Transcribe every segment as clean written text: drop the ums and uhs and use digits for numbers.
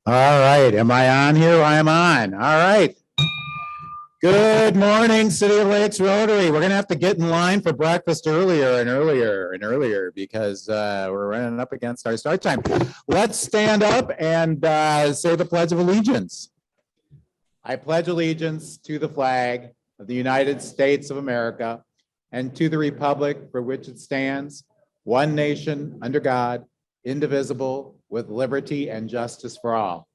All right, am I on here? I am on. All right. Good morning, City of Lakes Rotary. We're gonna have to get in line for breakfast earlier and earlier and earlier because we're running up against our start time. Let's stand up and say the Pledge of Allegiance. I pledge allegiance to the flag of the United States of America and to the republic for which it stands, one nation under God, indivisible, with liberty and justice for all.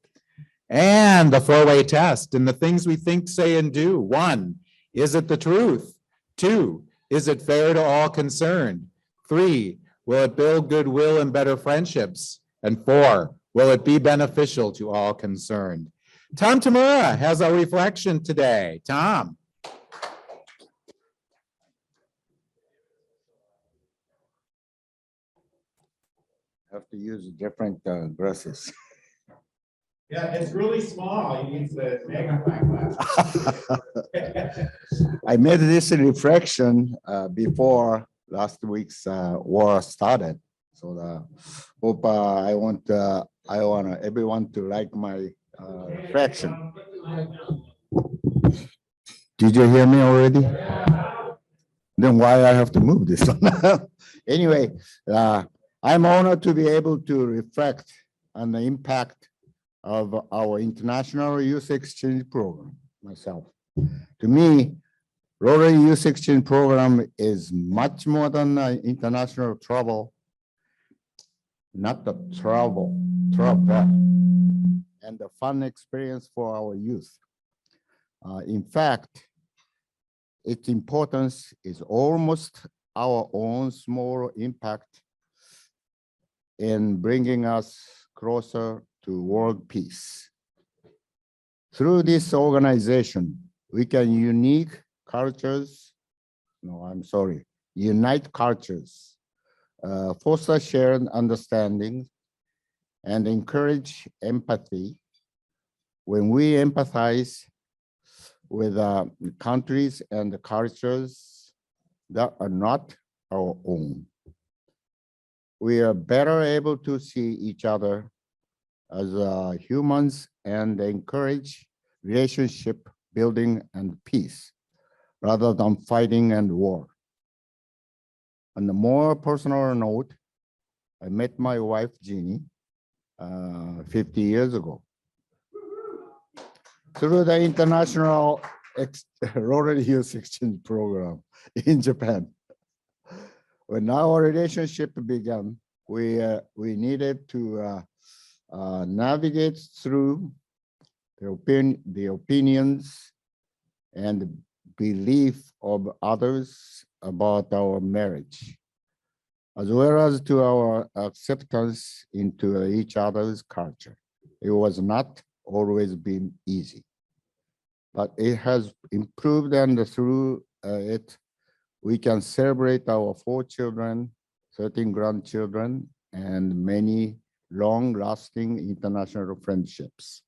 And the four-way test and the things we think, say, and do. 1, is it the truth? 2, is it fair to all concerned? 3, will it build goodwill and better friendships? And 4, will it be beneficial to all concerned? Tom Tamura has a reflection today. Tom. Have to use different brushes. Yeah, it's really small. He needs the magnifying glass. I made this reflection before last week's war started. So hope I want everyone to like my reflection. Did you hear me already? Then why I have to move this one? Anyway, I'm honored to be able to reflect on the impact of our International Youth Exchange Program myself. To me, Rotary Youth Exchange Program is much more than international travel, not the travel, and the fun experience for our youth. In fact, its importance is almost our own small impact in bringing us closer to world peace. Through this organization, we can unite cultures, foster shared understanding, and encourage empathy. When we empathize with countries and cultures that are not our own, we are better able to see each other as humans and encourage relationship building and peace rather than fighting and war. On a more personal note, I met my wife, Jeannie, 50 years ago through the International Rotary Youth Exchange Program in Japan. When our relationship began, we needed to navigate through the opinions and belief of others about our marriage, as well as to our acceptance into each other's culture. It was not always been easy, but it has improved, and through it, we can celebrate our 4 children, 13 grandchildren, and many long-lasting international friendships.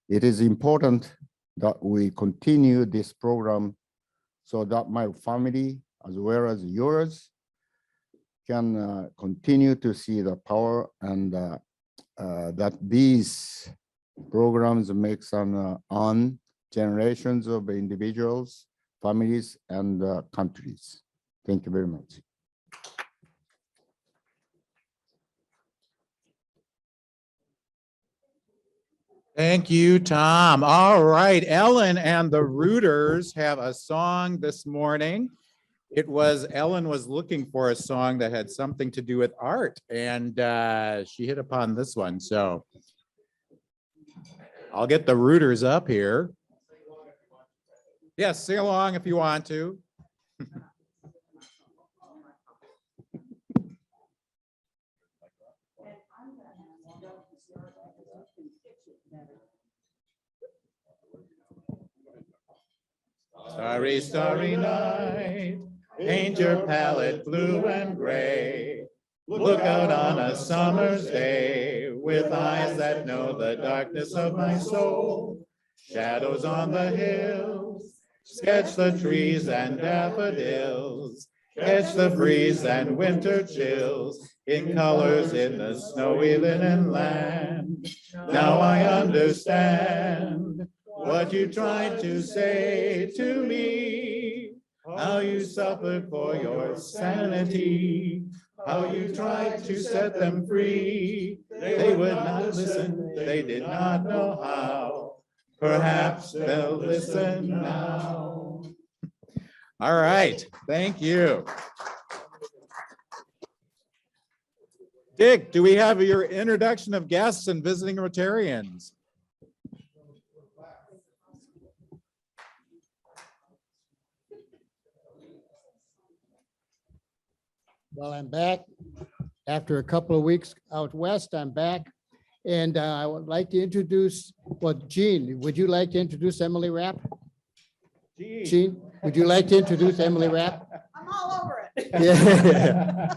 It is important that we continue this program so that my family, as well as yours, can continue to see the power and that these programs makes on generations of individuals, families, and countries. Thank you very much. Thank you, Tom. All right, Ellen and the Rooters have a song this morning. Ellen was looking for a song that had something to do with art, and she hit upon this one. So I'll get the Rooters up here. Yes, sing along if you want to. Starry, starry night, paint your palette blue and gray. Look out on a summer's day with eyes that know the darkness of my soul. Shadows on the hills, sketch the trees and daffodils. Catch the breeze and winter chills in colors in the snowy linen land. Now I understand what you tried to say to me, how you suffered for your sanity, how you tried to set them free. They would not listen, they did not know how. Perhaps they'll listen now. All right, thank you. Dick, do we have your introduction of guests and visiting Rotarians? Well, I'm back. After a couple of weeks out west, I'm back. And I would like to introduce, well, Jean, would you like to introduce Emily Rapp? Jean, would you like to introduce Emily Rapp? I'm all over it. Yeah.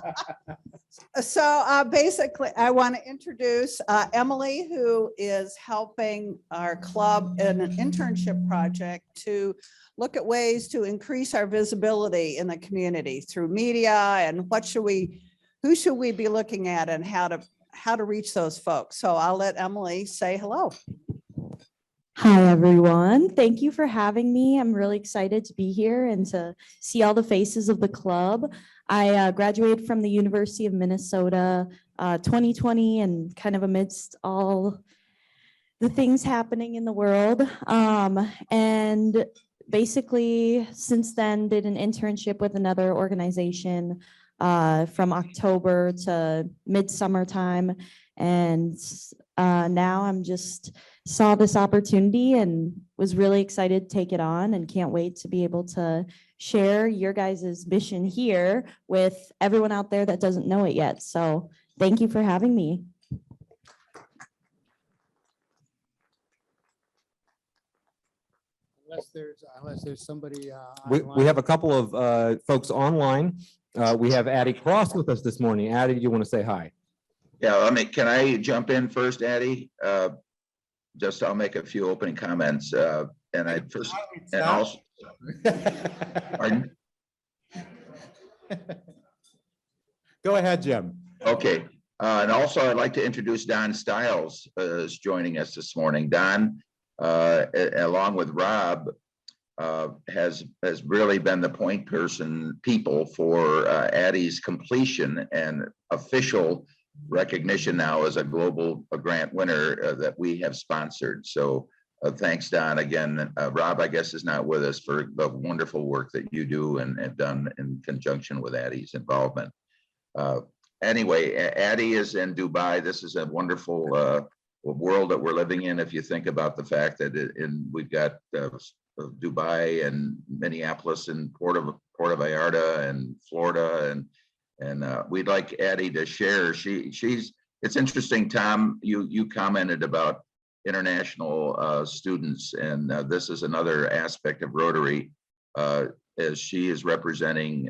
So basically, I want to introduce Emily, who is helping our club in an internship project to look at ways to increase our visibility in the community through media and who should we be looking at and how to reach those folks. So I'll let Emily say hello. Hi, everyone. Thank you for having me. I'm really excited to be here and to see all the faces of the club. I graduated from the University of Minnesota 2020 and kind of amidst all the things happening in the world. And basically, since then, did an internship with another organization from October to midsummer time. And now I'm just saw this opportunity and was really excited to take it on and can't wait to be able to share your guys' mission here with everyone out there that doesn't know it yet. So thank you for having me. Unless there's somebody. We have a couple of folks online. We have Addie Cross with us this morning. Addie, do you want to say hi? Yeah, can I jump in first, Addie? I'll make a few opening comments. And I first, and also, pardon? Go ahead, Jim. Okay. And also I'd like to introduce Don Stiles is joining us this morning. Don, along with Rob, has really been the point people for Addie's completion and official recognition now as a global grant winner that we have sponsored. So thanks, Don. Again, Rob, I guess, is not with us for the wonderful work that you do and have done in conjunction with Addie's involvement. Anyway, Addie is in Dubai. This is a wonderful world that we're living in. If you think about the fact that we've got Dubai and Minneapolis and Port of Vallarta and Florida, and we'd like Addie to share. It's interesting, Tom, you commented about international students, and this is another aspect of Rotary, as she is representing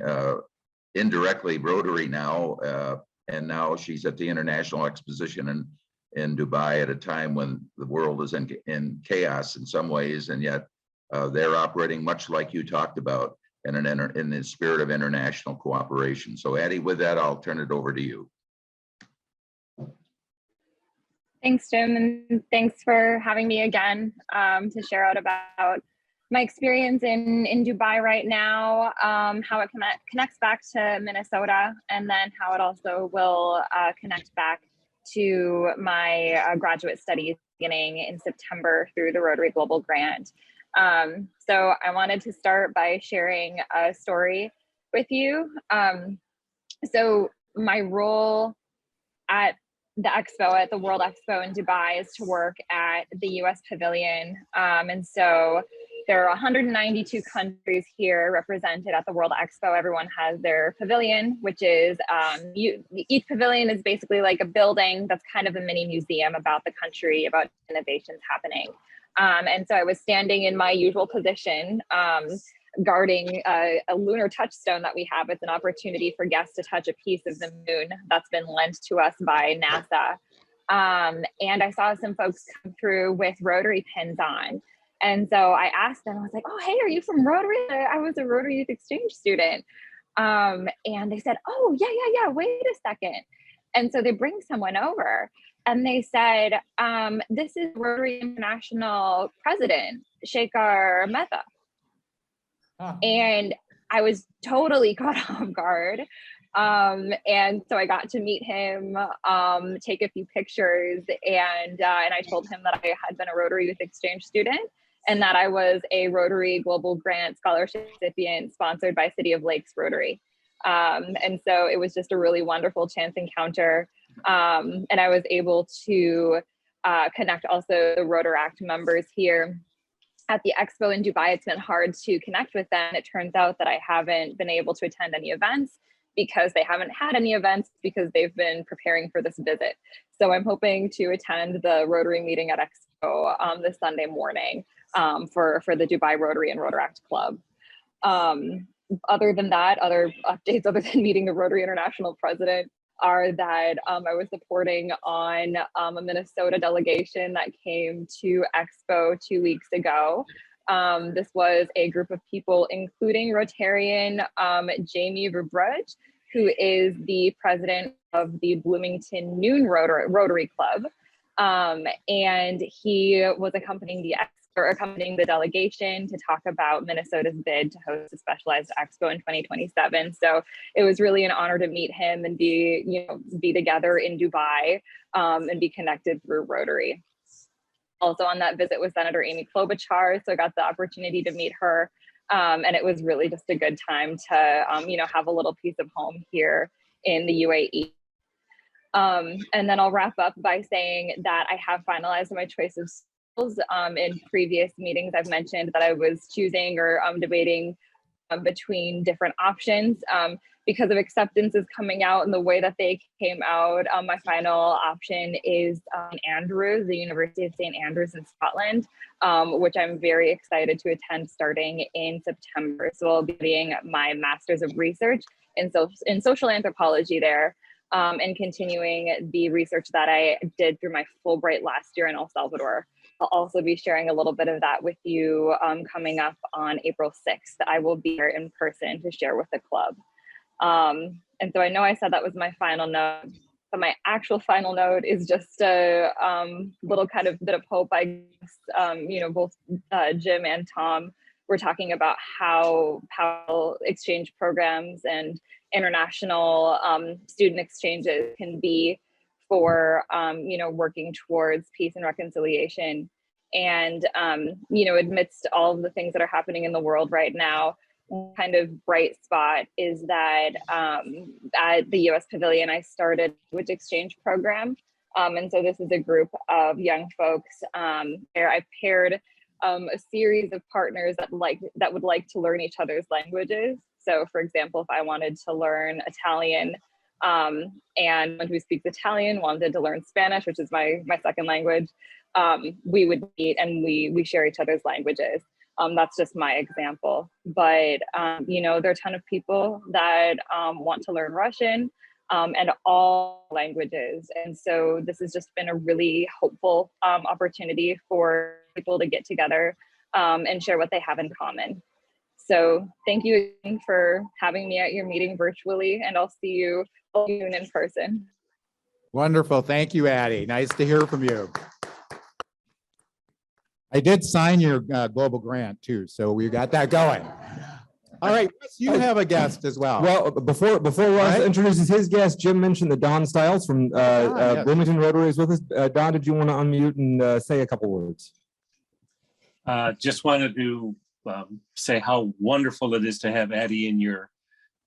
indirectly Rotary now, and now she's at the International Exposition in Dubai at a time when the world is in chaos in some ways, and yet they're operating much like you talked about in the spirit of international cooperation. So Addie, with that, I'll turn it over to you. Thanks, Jim, and thanks for having me again to share out about my experience in Dubai right now, how it connects back to Minnesota, and then how it also will connect back to my graduate studies beginning in September through the Rotary Global Grant. So I wanted to start by sharing a story with you. So my role at the expo, at the World Expo in Dubai, is to work at the US Pavilion. And so there are 192 countries here represented at the World Expo. Everyone has their pavilion, which is, each pavilion is basically like a building that's kind of a mini museum about the country, about innovations happening. And so I was standing in my usual position, guarding a lunar touchstone that we have. It's an opportunity for guests to touch a piece of the moon that's been lent to us by NASA. And I saw some folks come through with Rotary pins on. And so I asked them, I was like, oh, hey, are you from Rotary? I was a Rotary Youth Exchange student. And they said, oh, yeah, wait a second. And so they bring someone over and they said, this is Rotary International President, Shekhar Mehta. And I was totally caught off guard. And so I got to meet him, take a few pictures, and I told him that I had been a Rotary Youth Exchange student and that I was a Rotary Global Grant Scholarship recipient sponsored by City of Lakes Rotary. And so it was just a really wonderful chance encounter. And I was able to connect also the Rotaract members here at the expo in Dubai. It's been hard to connect with them. It turns out that I haven't been able to attend any events because they haven't had any events because they've been preparing for this visit. So I'm hoping to attend the Rotary meeting at Expo this Sunday morning for the Dubai Rotary and Rotaract Club. Other than that, other updates other than meeting the Rotary International President are that I was supporting on a Minnesota delegation that came to Expo 2 weeks ago. This was a group of people, including Rotarian Jamie Verbrugge, who is the president of the Bloomington Noon Rotary Club. And he was accompanying the delegation to talk about Minnesota's bid to host a specialized expo in 2027. So it was really an honor to meet him and be together in Dubai and be connected through Rotary. Also on that visit was Senator Amy Klobuchar, so I got the opportunity to meet her, and it was really just a good time to have a little piece of home here in the UAE. And then I'll wrap up by saying that I have finalized my choice of schools. In previous meetings, I've mentioned that I was choosing or debating between different options. Because of acceptances coming out and the way that they came out, my final option is Andrews, the University of St. Andrews in Scotland, which I'm very excited to attend starting in September. So I'll be doing my Master's of Research in social anthropology there, and continuing the research that I did through my Fulbright last year in El Salvador. I'll also be sharing a little bit of that with you coming up on April 6th. I will be here in person to share with the club. And so I know I said that was my final note, but my actual final note is just a little kind of bit of hope. I guess, both Jim and Tom were talking about how exchange programs and international student exchanges can be for, working towards peace and reconciliation. And, amidst all of the things that are happening in the world right now, kind of bright spot is that at the US Pavilion, I started a language exchange program. And so this is a group of young folks where I paired a series of partners that would like to learn each other's languages. So for example, if I wanted to learn Italian and someone who speaks Italian wanted to learn Spanish, which is my second language, we would meet and we share each other's languages. That's just my example, but there are a ton of people that want to learn Russian and all languages. And so this has just been a really hopeful opportunity for people to get together and share what they have in common. So thank you again for having me at your meeting virtually, and I'll see you soon in person. Wonderful. Thank you, Addie. Nice to hear from you. I did sign your global grant too, so we got that going. All right, Russ, you have a guest as well. Well, before Russ introduces his guest, Jim mentioned that Don Stiles from yes. Bloomington Rotary is with us. Don, did you want to unmute and say a couple words? Just wanted to say how wonderful it is to have Addie in your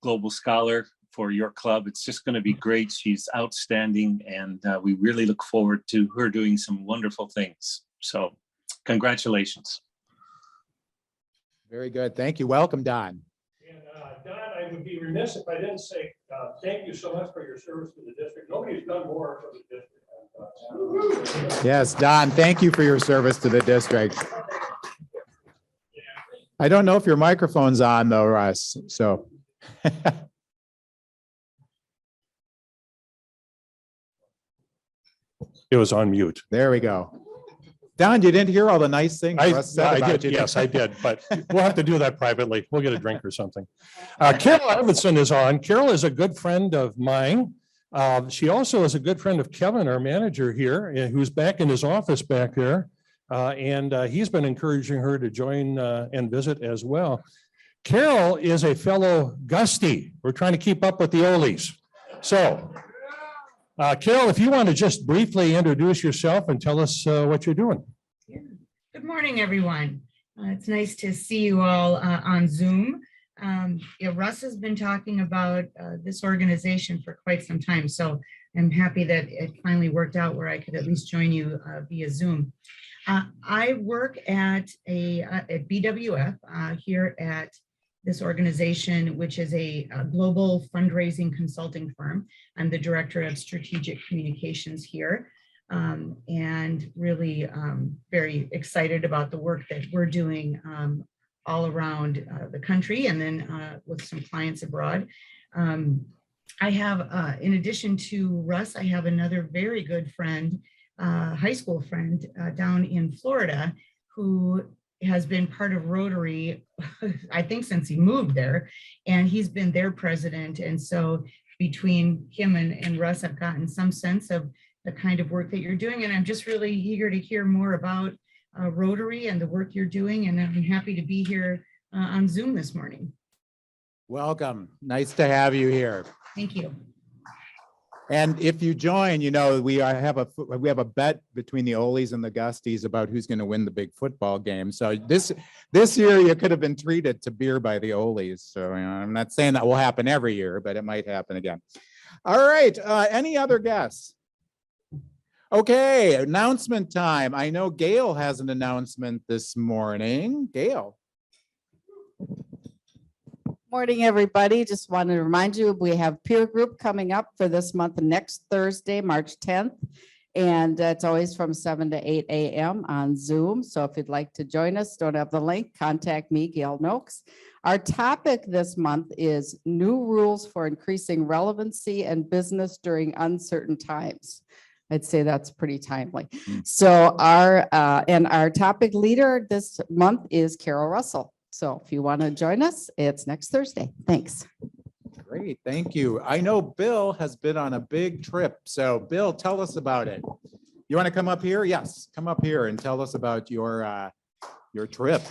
Global Scholar for your club. It's just going to be great. She's outstanding, and we really look forward to her doing some wonderful things. So congratulations. Very good. Thank you. Welcome, Don. And Don, I would be remiss if I didn't say thank you so much for your service to the district. Nobody's done more for the district. Yes, Don, thank you for your service to the district. I don't know if your microphone's on though, Russ, so. It was on mute. There we go. Don, you didn't hear all the nice things Russ said I about did. you. Yes, I did, but we'll have to do that privately. We'll get a drink or something. Carol Arvidsson is on. Carol is a good friend of mine. She also is a good friend of Kevin, our manager here, who's back in his office back there. And he's been encouraging her to join and visit as well. Carol is a fellow Gustie. We're trying to keep up with the Olies. So, Carol, if you want to just briefly introduce yourself and tell us what you're doing. Good morning, everyone. It's nice to see you all on Zoom. Russ has been talking about this organization for quite some time, so I'm happy that it finally worked out where I could at least join you via Zoom. I work at BWF here at this organization, which is a global fundraising consulting firm. I'm the director of strategic communications here, and really very excited about the work that we're doing all around the country, and then with some clients abroad. I have, in addition to Russ, I have another very good friend, high school friend down in Florida, who has been part of Rotary, I think since he moved there, and he's been their president. And so between him and Russ, I've gotten some sense of the kind of work that you're doing. And I'm just really eager to hear more about Rotary and the work you're doing. And I'm happy to be here on Zoom this morning. Welcome. Nice to have you here. Thank you. And if you join, you know, we have a bet between the Olies and the Gusties about who's going to win the big football game. So this year you could have been treated to beer by the Olies. So, you know, I'm not saying that will happen every year, but it might happen again. All right. Any other guests? Okay. Announcement time. I know Gail has an announcement this morning. Gail. Morning, everybody. Just wanted to remind you, we have peer group coming up for this month, next Thursday, March 10th. And it's always from 7 to 8 a.m. on Zoom. So if you'd like to join us, don't have the link, contact me, Gail Noakes. Our topic this month is new rules for increasing relevancy and business during uncertain times. I'd say that's pretty timely. So our topic leader this month is Carol Russell. So if you want to join us, it's next Thursday. Thanks. Great, thank you. I know Bill has been on a big trip. So Bill, tell us about it. You want to come up here? Yes, come up here and tell us about your trip.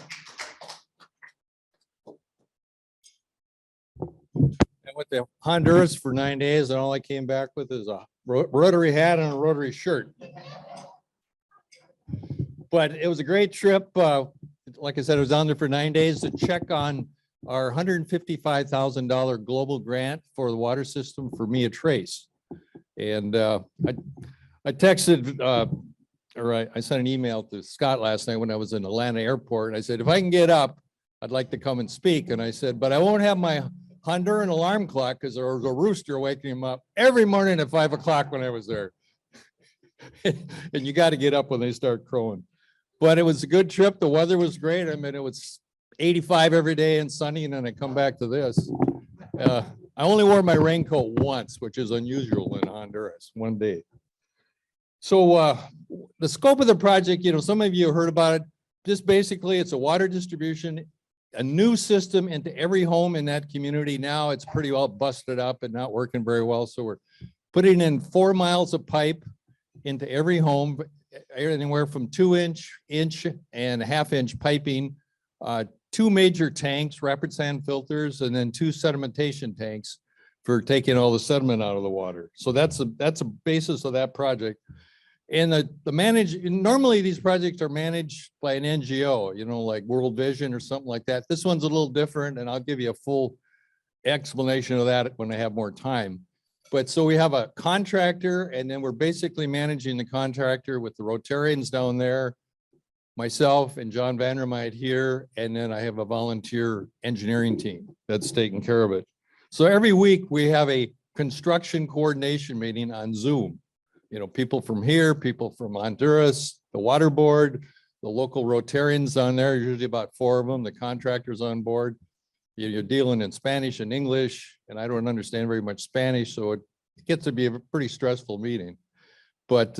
I went to Honduras for 9 days, and all I came back with is a Rotary hat and a Rotary shirt. But it was a great trip. Like I said, I was down there for 9 days to check on our $155,000 global grant for the water system for Mia Trace. And I texted, I sent an email to Scott last night when I was in Atlanta airport. And I said, if I can get up, I'd like to come and speak. And I said, but I won't have my Honduran alarm clock because there was a rooster waking him up every morning at 5 o'clock when I was there. And you got to get up when they start crowing. But it was a good trip. The weather was great. I mean, it was 85 every day and sunny, and then I come back to this. I only wore my raincoat once, which is unusual in Honduras, one day. So the scope of the project, you know, some of you heard about it. Just basically, it's a water distribution, a new system into every home in that community. Now it's pretty well busted up and not working very well. So we're putting in 4 miles of pipe into every home, anywhere from 2-inch, inch, and 1/2-inch piping, 2 major tanks, rapid sand filters, and then 2 sedimentation tanks for taking all the sediment out of the water. So that's a basis of that project. And normally these projects are managed by an NGO, you know, like World Vision or something like that. This one's a little different, and I'll give you a full explanation of that when I have more time. But so we have a contractor, and then we're basically managing the contractor with the Rotarians down there, myself and John Vandermeid here, and then I have a volunteer engineering team that's taking care of it. So every week we have a construction coordination meeting on Zoom. You know, people from here, people from Honduras, the water board, the local Rotarians on there, usually about 4 of them, the contractors on board. You're dealing in Spanish and English, and I don't understand very much Spanish, so it gets to be a pretty stressful meeting. But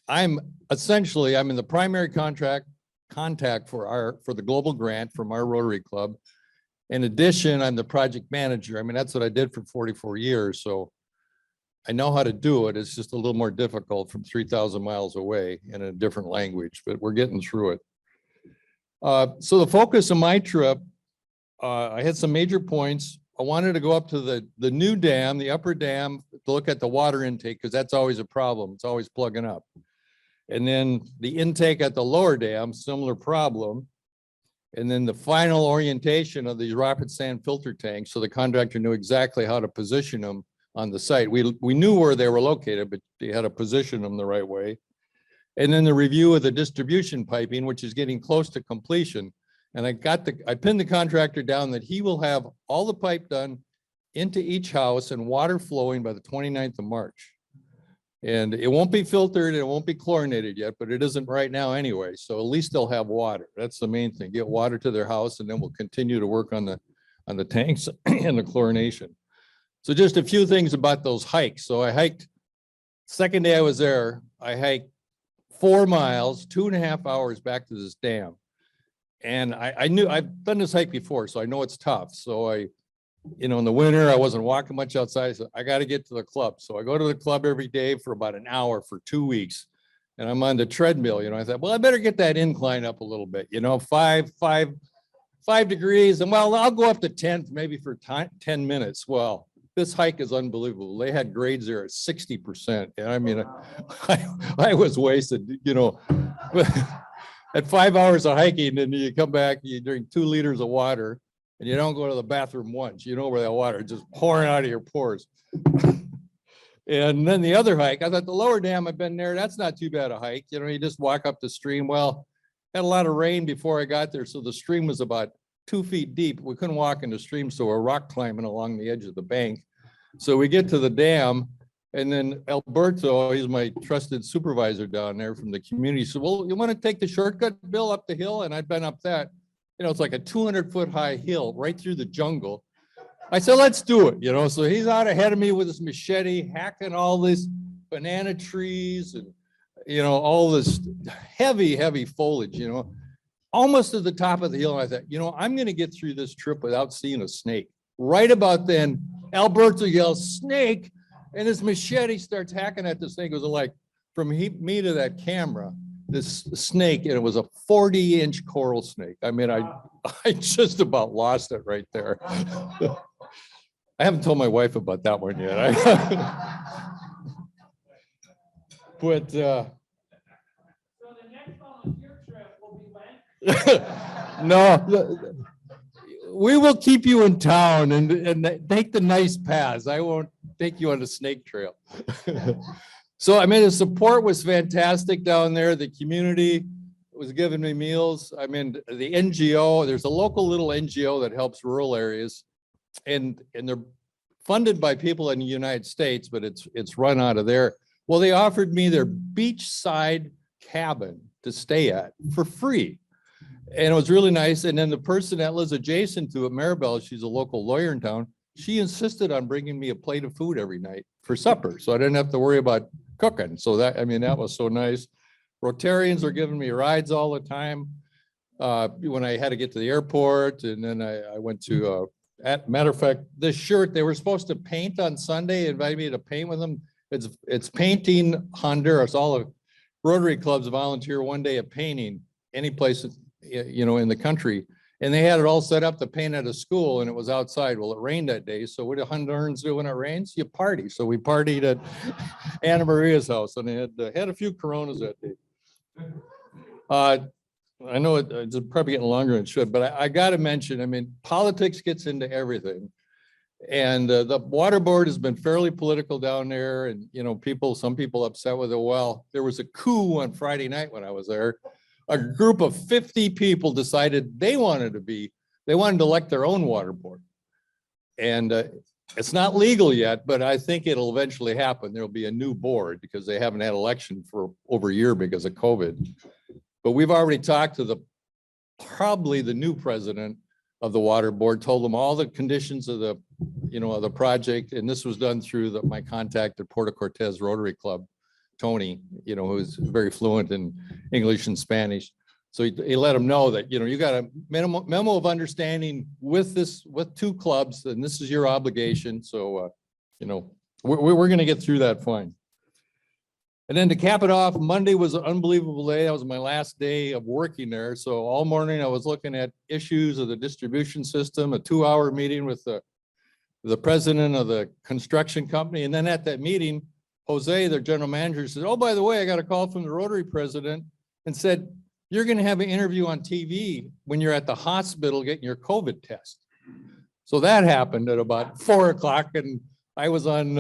I'm in the primary contact for the global grant from our Rotary Club. In addition, I'm the project manager. I mean, that's what I did for 44 years. So I know how to do it. It's just a little more difficult from 3,000 miles away in a different language, but we're getting through it. So the focus of my trip, I had some major points. I wanted to go up to the new dam, the upper dam, to look at the water intake, because that's always a problem. It's always plugging up. And then the intake at the lower dam, similar problem. And then the final orientation of these rapid sand filter tanks. So the contractor knew exactly how to position them on the site. We knew where they were located, but they had to position them the right way. And then the review of the distribution piping, which is getting close to completion. And I pinned the contractor down that he will have all the pipe done into each house and water flowing by the 29th of March. And it won't be filtered, it won't be chlorinated yet, but it isn't right now anyway. So at least they'll have water. That's the main thing. Get water to their house, and then we'll continue to work on the tanks and the chlorination. So just a few things about those hikes. So I hiked, second day I was there, I hiked 4 miles, 2.5 hours back to this dam. And I knew I've done this hike before, so I know it's tough. So in the winter, I wasn't walking much outside. So I got to get to the club. So I go to the club every day for about an hour for 2 weeks. And I'm on the treadmill, I thought, well, I better get that incline up a little bit, 5 degrees. And well, I'll go up to 10, maybe for 10 minutes. Well, this hike is unbelievable. They had grades there at 60%. And I mean, I was wasted, at 5 hours of hiking, and you come back, you drink 2 liters of water, and you don't go to the bathroom once. You know where that water is just pouring out of your pores. And then the other hike, I thought the lower dam, I've been there. That's not too bad a hike. You just walk up the stream. Well, had a lot of rain before I got there, so the stream was about 2 feet deep. We couldn't walk in the stream, so we're rock climbing along the edge of the bank. So we get to the dam, and then Alberto, he's my trusted supervisor down there from the community. So, well, you want to take the shortcut, Bill, up the hill? And I'd been up that. It's like a 200-foot high hill right through the jungle. I said, let's do it, So he's out ahead of me with his machete, hacking all these banana trees and, all this heavy, heavy foliage, almost to the top of the hill. And I thought, I'm going to get through this trip without seeing a snake. Right about then, Alberto yells, snake, and his machete starts hacking at the snake. It was like from me to that camera, this snake, and it was a 40-inch coral snake. I mean, I just about lost it right there. I haven't told my wife about that one yet. But so the next volunteer trip will be when? No, we will keep you in town and take the nice paths. I won't take you on the snake trail. So, I mean, the support was fantastic down there. The community was giving me meals. I mean, the NGO, there's a local little NGO that helps rural areas, and they're funded by people in the United States, but it's run out of there. Well, they offered me their beachside cabin to stay at for free. And it was really nice. And then the person that lives adjacent to it, Maribel, she's a local lawyer in town, she insisted on bringing me a plate of food every night for supper. So I didn't have to worry about cooking. So that was so nice. Rotarians are giving me rides all the time. When I had to get to the airport, and then I went to, matter of fact, this shirt, they were supposed to paint on Sunday, invited me to paint with them. It's Painting Honduras. All of Rotary clubs volunteer one day of painting any place, in the country. And they had it all set up to paint at a school, and it was outside. Well, it rained that day. So what do Hondurans do when it rains? You party. So we partied at Anna Maria's house, and they had a few Coronas that day. I know it's probably getting longer than it should, but I got to mention, I mean, politics gets into everything. And the water board has been fairly political down there, and some people upset with it. Well, there was a coup on Friday night when I was there. A group of 50 people decided they wanted to elect their own water board. And it's not legal yet, but I think it'll eventually happen. There'll be a new board because they haven't had election for over a year because of COVID. But we've already talked to probably the new president of the water board, told them all the conditions of the project. And this was done through my contact at Puerto Cortez Rotary Club, Tony, who's very fluent in English and Spanish. So he let him know that, you got a memo of understanding with 2 clubs, and this is your obligation. So, We're going to get through that fine. And then to cap it off, Monday was an unbelievable day. That was my last day of working there. So all morning I was looking at issues of the distribution system, a 2-hour meeting with the president of the construction company. And then at that meeting, Jose, their general manager, said, oh, by the way, I got a call from the Rotary president and said, you're going to have an interview on TV when you're at the hospital getting your COVID test. So that happened at about 4 o'clock, and I was on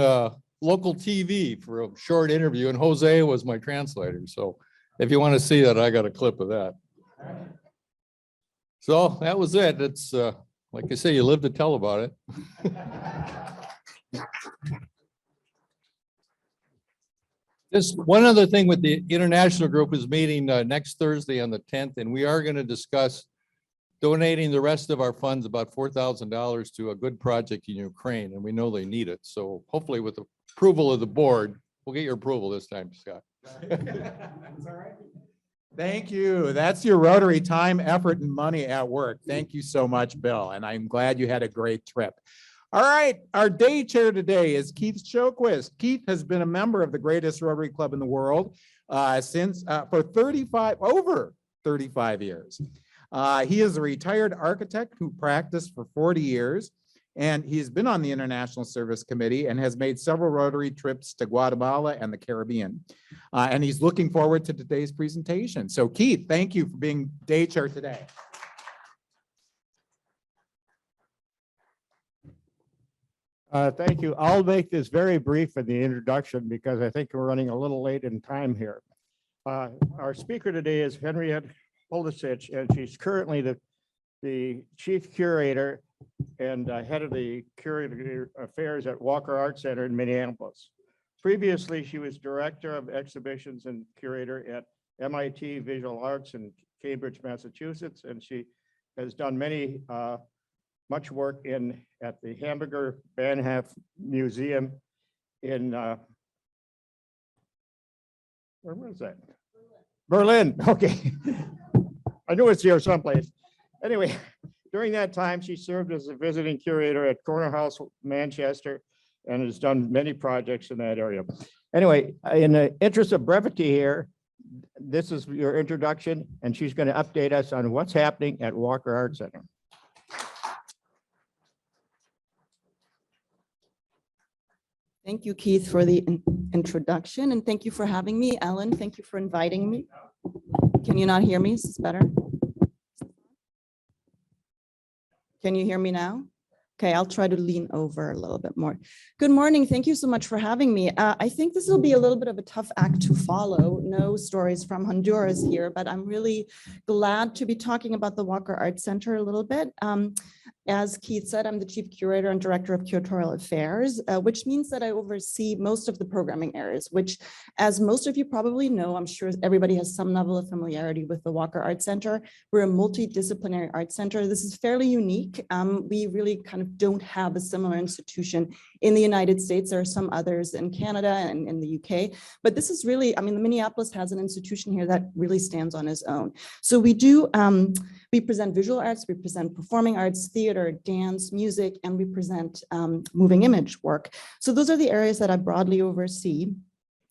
local TV for a short interview, and Jose was my translator. So if you want to see that, I got a clip of that. So that was it. It's like I say, you live to tell about it. Just one other thing with the international group is meeting next Thursday on the 10th, and we are going to discuss donating the rest of our funds, about $4,000, to a good project in Ukraine, and we know they need it. So hopefully with the approval of the board, we'll get your approval this time, Scott. Thank you. That's your Rotary time, effort, and money at work. Thank you so much, Bill. And I'm glad you had a great trip. All right, our day chair today is Keith Shoquist. Keith has been a member of the greatest Rotary Club in the world for over 35 years. He is a retired architect who practiced for 40 years, and he's been on the International Service Committee and has made several Rotary trips to Guatemala and the Caribbean. And he's looking forward to today's presentation. So Keith, thank you for being day chair today. Thank you. I'll make this very brief in the introduction because I think we're running a little late in time here. Our speaker today is Henriette Polisic, and she's currently the chief curator and head of the curator affairs at Walker Art Center in Minneapolis. Previously, she was director of exhibitions and curator at MIT Visual Arts in Cambridge, Massachusetts, and she has done much work at the Hamburger Bahnhof Museum in where was that? Berlin. Okay. I knew it's here someplace. Anyway, during that time, she served as a visiting curator at Corner House, Manchester, and has done many projects in that area. Anyway, in the interest of brevity here, this is your introduction, and she's going to update us on what's happening at Walker Art Center. Thank you, Keith, for the introduction, and thank you for having me. Ellen, thank you for inviting me. Can you not hear me? Is this better? Can you hear me now? Okay, I'll try to lean over a little bit more. Good morning. Thank you so much for having me. I think this will be a little bit of a tough act to follow. No stories from Honduras here, but I'm really glad to be talking about the Walker Art Center a little bit. As Keith said, I'm the chief curator and director of curatorial affairs, which means that I oversee most of the programming areas, which, as most of you probably know, I'm sure everybody has some level of familiarity with the Walker Art Center. We're a multidisciplinary art center. This is fairly unique. We really kind of don't have a similar institution in the United States. There are some others in Canada and in the UK, but this is really, I mean, Minneapolis has an institution here that really stands on its own. So we do, we present visual arts, we present performing arts, theater, dance, music, and we present moving image work. So those are the areas that I broadly oversee.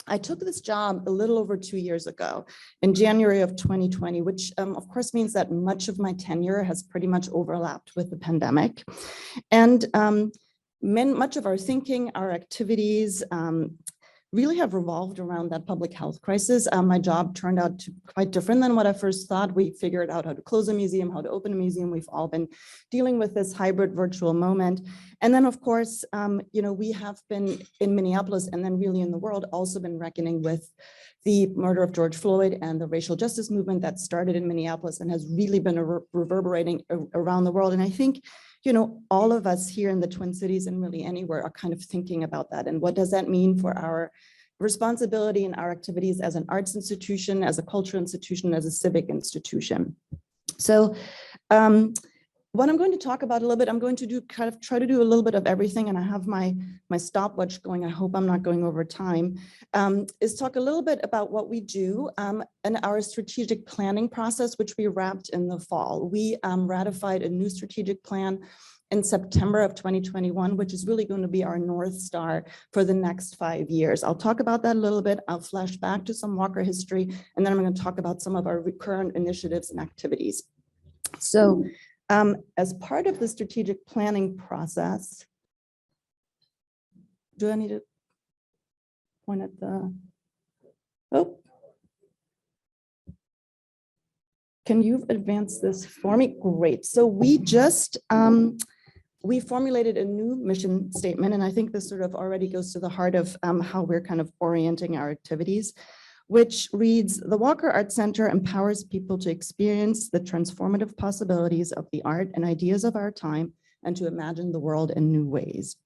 I took this job a little over 2 years ago in January of 2020, which of course means that much of my tenure has pretty much overlapped with the pandemic. And much of our thinking, our activities, really have revolved around that public health crisis. My job turned out to quite different than what I first thought. We figured out how to close a museum, how to open a museum. We've all been dealing with this hybrid virtual moment. And then, of course, you know, we have been in Minneapolis and then really in the world also been reckoning with the murder of George Floyd and the racial justice movement that started in Minneapolis and has really been reverberating around the world. And I think, you know, all of us here in the Twin Cities and really anywhere are kind of thinking about that. And what does that mean for our responsibility and our activities as an arts institution, as a cultural institution, as a civic institution? So what I'm going to talk about a little bit, I'm going to do try to do a little bit of everything, and I have my stopwatch going. I hope I'm not going over time. Is talk a little bit about what we do and our strategic planning process, which we wrapped in the fall. We ratified a new strategic plan in September of 2021, which is really going to be our North Star for the next 5 years. I'll talk about that a little bit. I'll flash back to some Walker history, and then I'm going to talk about some of our current initiatives and activities. So as part of the strategic planning process, do I need to point at the, oh. Can you advance this for me? Great. So we just, we formulated a new mission statement, and I think this sort of already goes to the heart of how we're kind of orienting our activities, which reads, the Walker Art Center empowers people to experience the transformative possibilities of the art and ideas of our time and to imagine the world in new ways.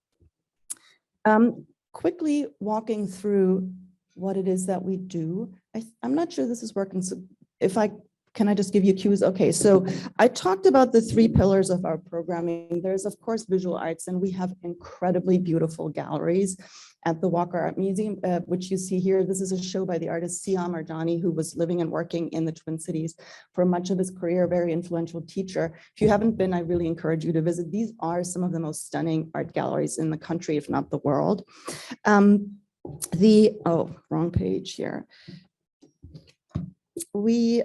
Quickly walking through what it is that we do. I'm not sure this is working. So if can I just give you cues? Okay, so I talked about the 3 pillars of our programming. There's of course visual arts, and we have incredibly beautiful galleries at the Walker Art Museum, which you see here. This is a show by the artist Siam Ardani, who was living and working in the Twin Cities for much of his career, very influential teacher. If you haven't been, I really encourage you to visit. These are some of the most stunning art galleries in the country, if not the world. Oh, wrong page here. We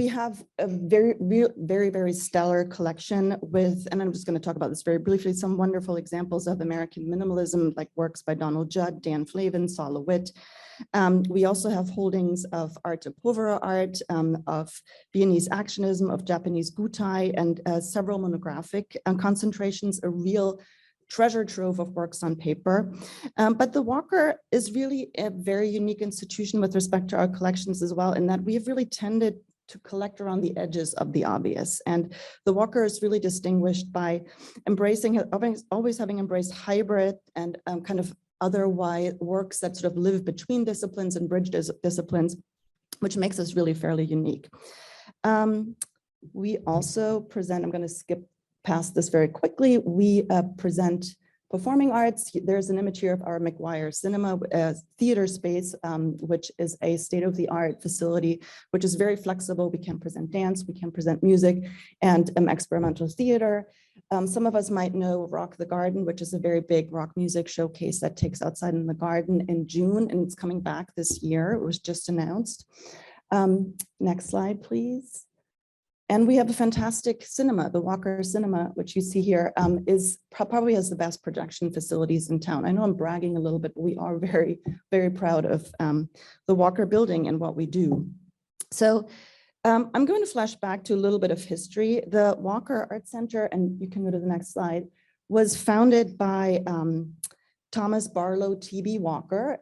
have a very stellar collection with, and I'm just going to talk about this very briefly, some wonderful examples of American minimalism, like works by Donald Judd, Dan Flavin, Saul LeWitt. We also have holdings of art de pauvre art, of Viennese actionism, of Japanese gutai, and several monographic concentrations, a real treasure trove of works on paper. But the Walker is really a very unique institution with respect to our collections as well, in that we have really tended to collect around the edges of the obvious. And the Walker is really distinguished by always having embraced hybrid and kind of otherwise works that sort of live between disciplines and bridge disciplines, which makes us really fairly unique. We also present, I'm going to skip past this very quickly. We present performing arts. There's an image here of our McGuire Cinema theater space, which is a state-of-the-art facility, which is very flexible. We can present dance, we can present music, and experimental theater. Some of us might know Rock the Garden, which is a very big rock music showcase that takes outside in the garden in June, and it's coming back this year. It was just announced. Next slide, please. And we have a fantastic cinema, the Walker Cinema, which you see here, probably has the best projection facilities in town. I know I'm bragging a little bit, but we are very, very proud of the Walker building and what we do. So I'm going to flash back to a little bit of history. The Walker Art Center, and you can go to the next slide, was founded by Thomas Barlow T.B. Walker.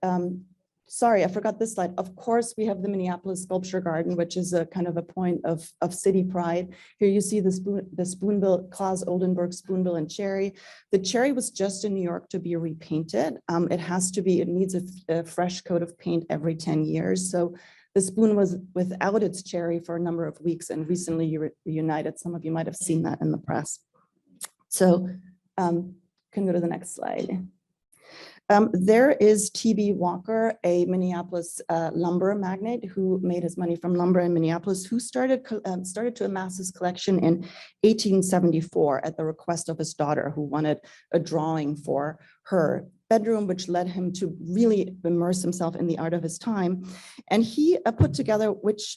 Sorry, I forgot this slide. Of course, we have the Minneapolis Sculpture Garden, which is a kind of a point of city pride. Here you see the spoonbill, Claus Oldenburg spoonbill and cherry. The cherry was just in New York to be repainted. It needs a fresh coat of paint every 10 years. So the spoon was without its cherry for a number of weeks and recently reunited. Some of you might have seen that in the press. So can go to the next slide. There is T.B. Walker, a Minneapolis lumber magnate who made his money from lumber in Minneapolis, who started to amass his collection in 1874 at the request of his daughter, who wanted a drawing for her bedroom, which led him to really immerse himself in the art of his time. And he put together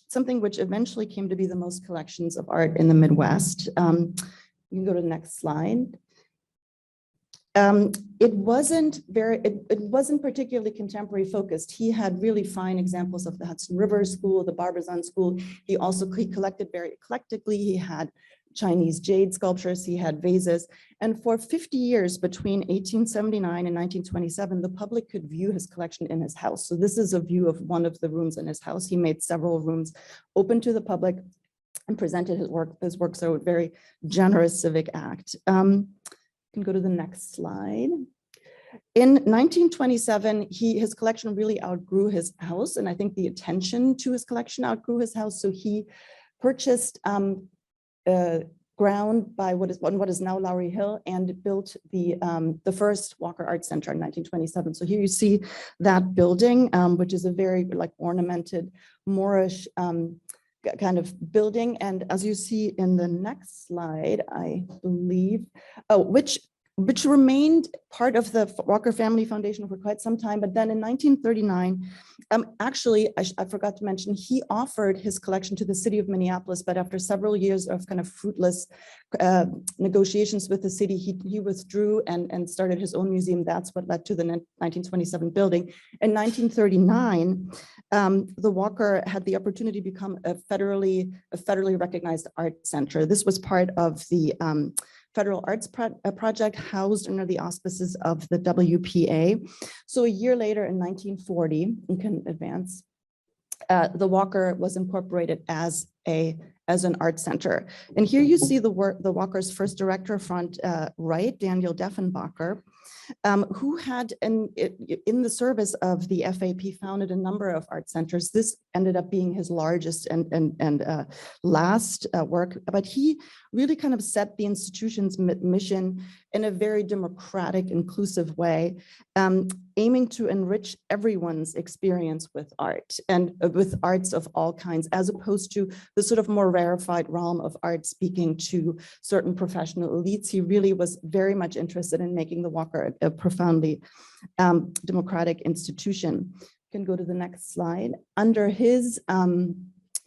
something which eventually came to be the most collections of art in the Midwest. You can go to the next slide. It wasn't particularly contemporary focused. He had really fine examples of the Hudson River School, the Barbizon School. He collected very eclectically. He had Chinese jade sculptures, he had vases. And for 50 years, between 1879 and 1927, the public could view his collection in his house. So this is a view of one of the rooms in his house. He made several rooms open to the public and presented his work. His works are a very generous civic act. Can go to the next slide. In 1927, his collection really outgrew his house, and I think the attention to his collection outgrew his house. So he purchased ground by what is now Lowry Hill and built the first Walker Art Center in 1927. So here you see that building, which is a very ornamented Moorish kind of building. And as you see in the next slide, I believe, which remained part of the Walker Family Foundation for quite some time. But then in 1939, actually, I forgot to mention, he offered his collection to the city of Minneapolis, but after several years of kind of fruitless negotiations with the city, he withdrew and started his own museum. That's what led to the 1927 building. In 1939, the Walker had the opportunity to become a federally recognized art center. This was part of the Federal Arts Project housed under the auspices of the WPA. So a year later in 1940, you can advance, the Walker was incorporated as an art center. And here you see the Walker's first director front right, Daniel Deffenbacher, who had in the service of the FAP founded a number of art centers. This ended up being his largest and last work, but he really kind of set the institution's mission in a very democratic, inclusive way, aiming to enrich everyone's experience with art and with arts of all kinds, as opposed to the sort of more rarefied realm of art speaking to certain professional elites. He really was very much interested in making the Walker a profoundly democratic institution. You can go to the next slide. Under his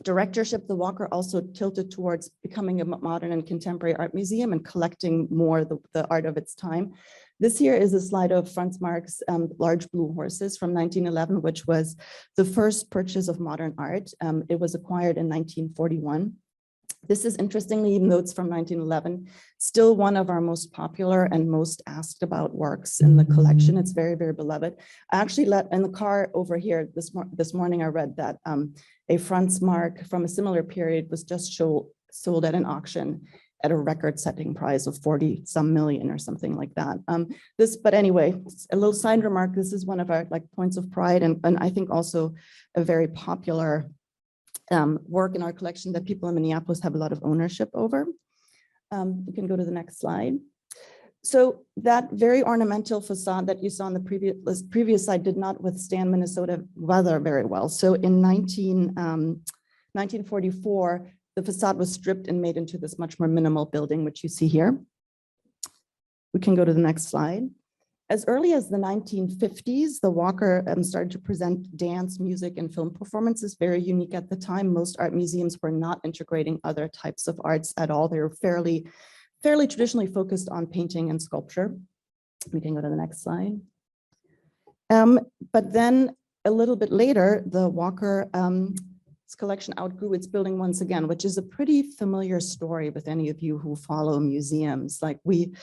directorship, the Walker also tilted towards becoming a modern and contemporary art museum and collecting more the art of its time. This here is a slide of Franz Marc's Large Blue Horses from 1911, which was the first purchase of modern art. It was acquired in 1941. This is, interestingly, even though it's from 1911, still one of our most popular and most asked about works in the collection. It's very, very beloved. I actually in the car over here this morning, I read that a Franz Marc from a similar period was just sold at an auction at a record-setting price of 40-some million or something like that. But anyway, a little side remark, this is one of our points of pride and I think also a very popular work in our collection that people in Minneapolis have a lot of ownership over. You can go to the next slide. So that very ornamental facade that you saw on the previous slide did not withstand Minnesota weather very well. So in 1944, the facade was stripped and made into this much more minimal building, which you see here. We can go to the next slide. As early as the 1950s, the Walker started to present dance, music, and film performances, very unique at the time. Most art museums were not integrating other types of arts at all. They were fairly traditionally focused on painting and sculpture. We can go to the next slide. But then a little bit later, the Walker collection outgrew its building once again, which is a pretty familiar story with any of you who follow museums. Like we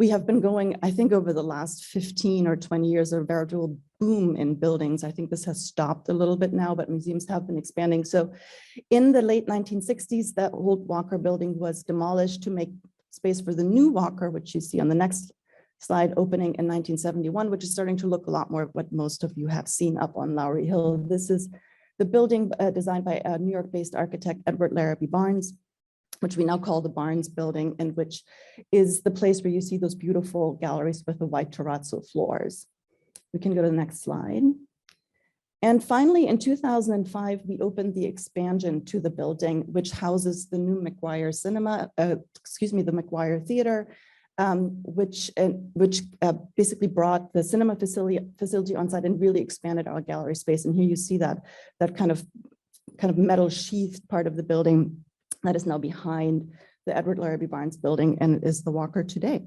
have been going, I think over the last 15 or 20 years, a veritable boom in buildings. I think this has stopped a little bit now, but museums have been expanding. So in the late 1960s, that old Walker building was demolished to make space for the new Walker, which you see on the next slide, opening in 1971, which is starting to look a lot more what most of you have seen up on Lowry Hill. This is the building designed by a New York-based architect, Edward Larrabee Barnes, which we now call the Barnes Building, and which is the place where you see those beautiful galleries with the white terrazzo floors. We can go to the next slide. And finally, in 2005, we opened the expansion to the building, which houses the new McGuire the McGuire Theater, which basically brought the cinema facility on site and really expanded our gallery space. And here you see that kind of metal sheathed part of the building that is now behind the Edward Larrabee Barnes building and is the Walker today.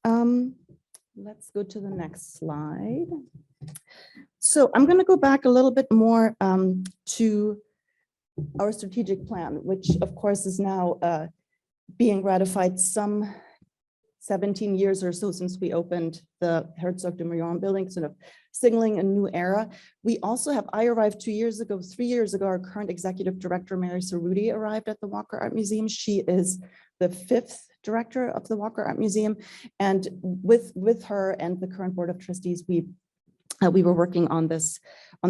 Let's go to the next slide. So I'm going to go back a little bit more to our strategic plan, which of course is now being ratified some 17 years or so since we opened the Herzog de Meuron building, sort of signaling a new era. We also have, I arrived 3 years ago, our current executive director, Mary Cerruti, arrived at the Walker Art Museum. She is the 5th director of the Walker Art Museum. And with her and the current board of trustees, we were working on the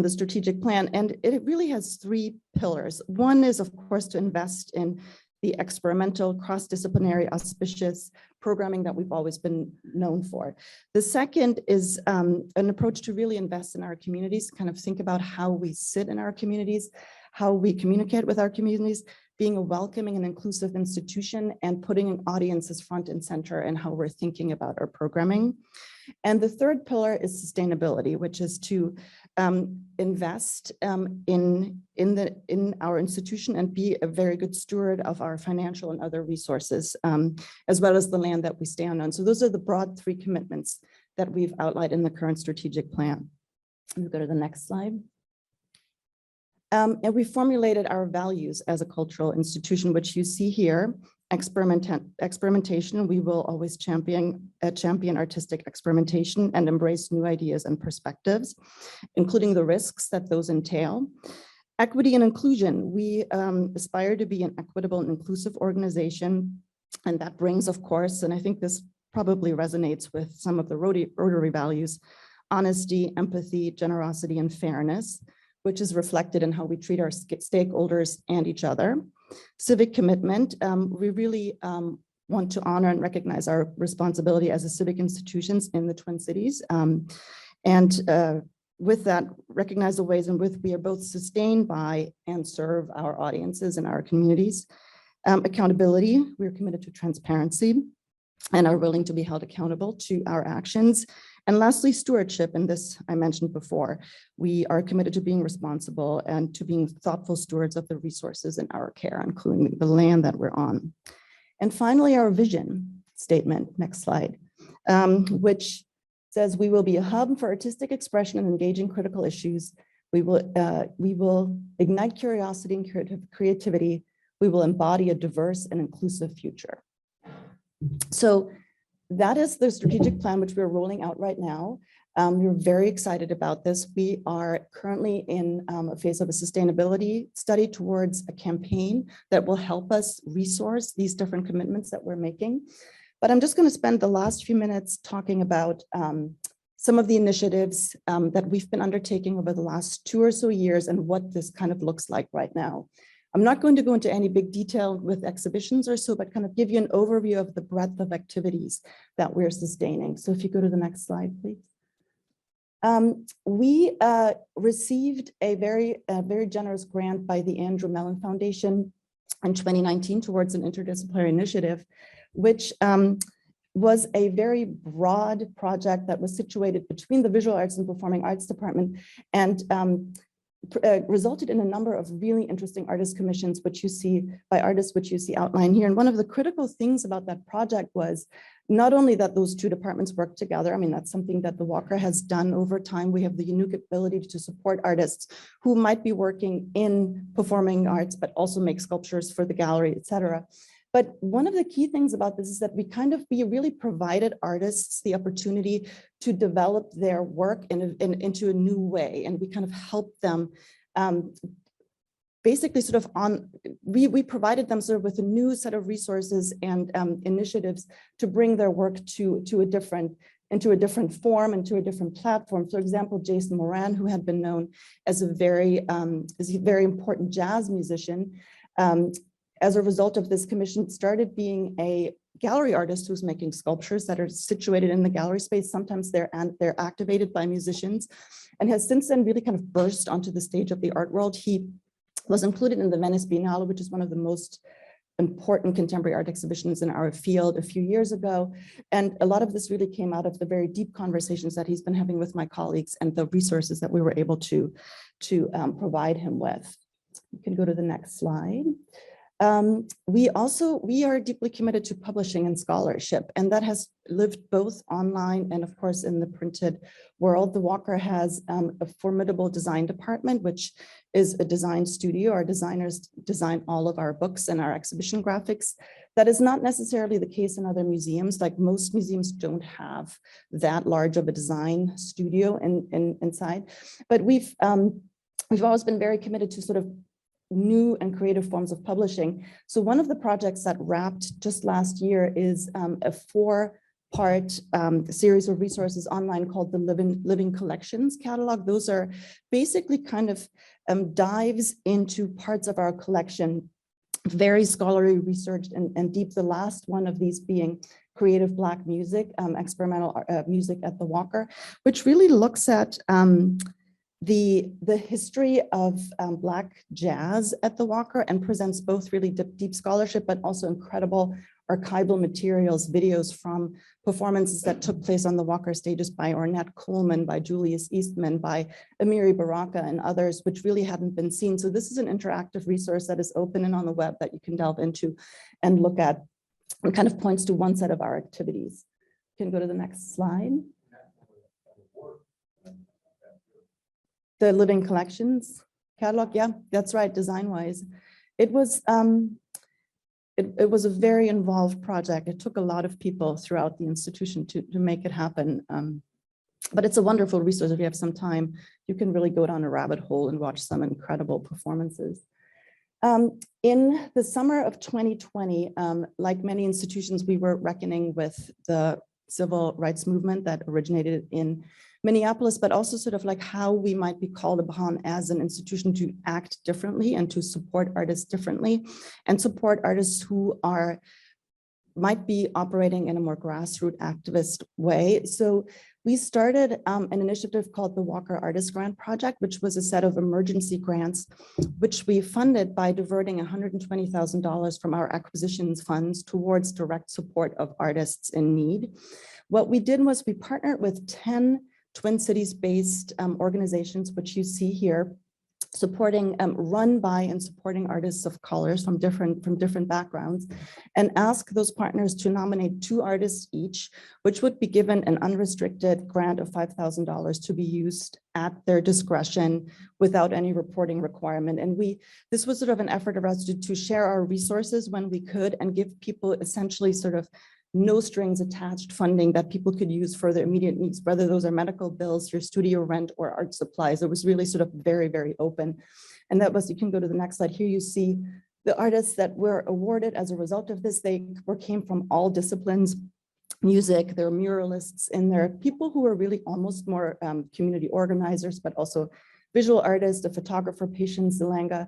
strategic plan. And it really has 3 pillars. One is, of course, to invest in the experimental, cross-disciplinary, auspicious programming that we've always been known for. The second is an approach to really invest in our communities, kind of think about how we sit in our communities, how we communicate with our communities, being a welcoming and inclusive institution, and putting audiences front and center in how we're thinking about our programming. And the third pillar is sustainability, which is to invest in our institution and be a very good steward of our financial and other resources, as well as the land that we stand on. So those are the broad three commitments that we've outlined in the current strategic plan. We'll go to the next slide. And we formulated our values as a cultural institution, which you see here. Experimentation, we will always champion artistic experimentation and embrace new ideas and perspectives, including the risks that those entail. Equity and inclusion, we aspire to be an equitable and inclusive organization. And that brings, of course, and I think this probably resonates with some of the Rotary values, honesty, empathy, generosity, and fairness, which is reflected in how we treat our stakeholders and each other. Civic commitment, we really want to honor and recognize our responsibility as a civic institutions in the Twin Cities. With that, recognize the ways in which we are both sustained by and serve our audiences and our communities. Accountability, we are committed to transparency and are willing to be held accountable to our actions. And lastly, stewardship, and this I mentioned before, we are committed to being responsible and to being thoughtful stewards of the resources in our care, including the land that we're on. And finally, our vision statement, next slide, which says we will be a hub for artistic expression and engaging critical issues. We will ignite curiosity and creativity. We will embody a diverse and inclusive future. So that is the strategic plan which we're rolling out right now. We're very excited about this. We are currently in a phase of a sustainability study towards a campaign that will help us resource these different commitments that we're making. But I'm just going to spend the last few minutes talking about some of the initiatives that we've been undertaking over the last 2 or so years and what this kind of looks like right now. I'm not going to go into any big detail with exhibitions or so, but kind of give you an overview of the breadth of activities that we're sustaining. So if you go to the next slide, please. We received a very generous grant by the Andrew Mellon Foundation in 2019 towards an interdisciplinary initiative, which was a very broad project that was situated between the Visual Arts and Performing Arts Department and resulted in a number of really interesting artist commissions, which you see by artists, which you see outlined here. And one of the critical things about that project was not only that those two departments work together. I mean, that's something that the Walker has done over time. We have the unique ability to support artists who might be working in performing arts, but also make sculptures for the gallery, et cetera. But one of the key things about this is that we really provided artists the opportunity to develop their work into a new way. And we kind of helped them basically we provided them sort of with a new set of resources and initiatives to bring their work into a different form and to a different platform. For example, Jason Moran, who had been known as a very important jazz musician, as a result of this commission, started being a gallery artist who's making sculptures that are situated in the gallery space. Sometimes they're activated by musicians, and has since then really kind of burst onto the stage of the art world. He was included in the Venice Biennale, which is one of the most important contemporary art exhibitions in our field a few years ago. And a lot of this really came out of the very deep conversations that he's been having with my colleagues and the resources that we were able to provide him with. You can go to the next slide. We are deeply committed to publishing and scholarship, and that has lived both online and of course in the printed world. The Walker has a formidable design department, which is a design studio. Our designers design all of our books and our exhibition graphics. That is not necessarily the case in other museums. Like most museums don't have that large of a design studio inside, but we've always been very committed to sort of new and creative forms of publishing. So one of the projects that wrapped just last year is a 4-part series of resources online called the Living Collections Catalog. Those are basically kind of dives into parts of our collection, very scholarly researched and deep. The last one of these being Creative Black Music, experimental music at the Walker, which really looks at the history of Black jazz at the Walker and presents both really deep scholarship, but also incredible archival materials, videos from performances that took place on the Walker stages by Ornette Coleman, by Julius Eastman, by Amiri Baraka and others, which really hadn't been seen. So this is an interactive resource that is open and on the web that you can delve into and look at. It kind of points to one set of our activities. You can go to the next slide. The living collections catalog, yeah, that's right, design-wise. It was it was a very involved project. It took a lot of people throughout the institution to make it happen. But it's a wonderful resource. If you have some time, you can really go down a rabbit hole and watch some incredible performances. In the summer of 2020, like many institutions, we were reckoning with the civil rights movement that originated in Minneapolis, but also sort of like how we might be called upon as an institution to act differently and to support artists differently and support artists who might be operating in a more grassroots activist way. So we started an initiative called the Walker Artist Grant Project, which was a set of emergency grants, which we funded by diverting $120,000 from our acquisitions funds towards direct support of artists in need. What we did was we partnered with 10 Twin Cities-based organizations, which you see here, supporting, run by and supporting artists of colors from different backgrounds, and ask those partners to nominate 2 artists each, which would be given an unrestricted grant of $5,000 to be used at their discretion without any reporting requirement. And this was sort of an effort of us to share our resources when we could and give people essentially sort of no strings attached funding that people could use for their immediate needs, whether those are medical bills, your studio rent, or art supplies. It was really sort of very, very open. And that was, you can go to the next slide. Here you see the artists that were awarded as a result of this. They came from all disciplines, music, there were muralists in there, people who were really almost more community organizers, but also visual artists, a photographer, Patience Zelanga,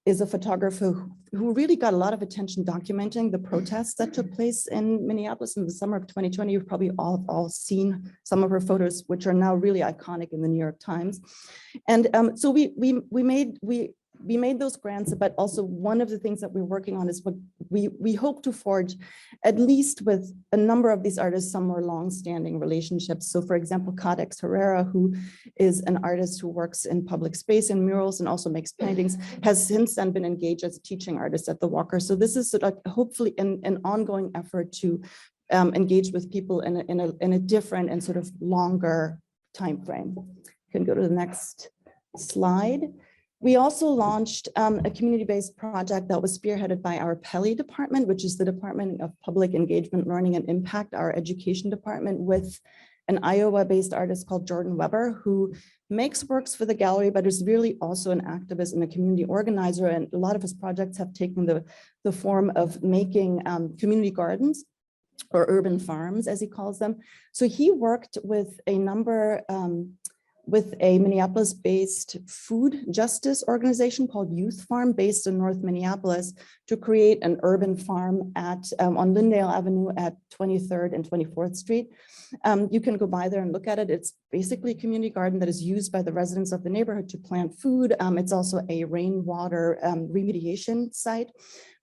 is a photographer who really got a lot of attention documenting the protests that took place in Minneapolis in the summer of 2020. You've probably all seen some of her photos, which are now really iconic in the New York Times. And so we made those grants, but also one of the things that we're working on is what we hope to forge, at least with a number of these artists, some more long-standing relationships. So for example, Codex Herrera, who is an artist who works in public space and murals and also makes paintings, has since then been engaged as a teaching artist at the Walker. So this is sort of hopefully an ongoing effort to engage with people in a different and sort of longer time frame. You can go to the next slide. We also launched a community-based project that was spearheaded by our Peli department, which is the Department of Public Engagement, Learning, and Impact, our education department, with an Iowa-based artist called Jordan Weber, who makes works for the gallery, but is really also an activist and a community organizer. And a lot of his projects have taken the form of making community gardens, or urban farms, as he calls them. So he worked with a number, with a Minneapolis-based food justice organization called Youth Farm, based in North Minneapolis, to create an urban farm at on Lyndale Avenue at 23rd and 24th Street. You can go by there and look at it. It's basically a community garden that is used by the residents of the neighborhood to plant food. It's also a rainwater remediation site.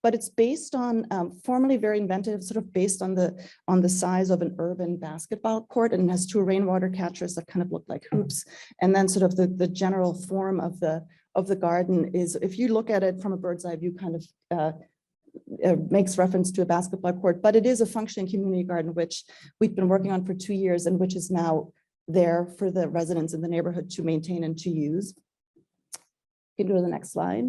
But it's based on, formerly very inventive, sort of based on the size of an urban basketball court, and it has 2 rainwater catchers that kind of look like hoops. And then sort of the general form of the garden is, if you look at it from a bird's eye view, kind of makes reference to a basketball court, but it is a functioning community garden, which we've been working on for 2 years and which is now there for the residents in the neighborhood to maintain and to use. You can go to the next slide.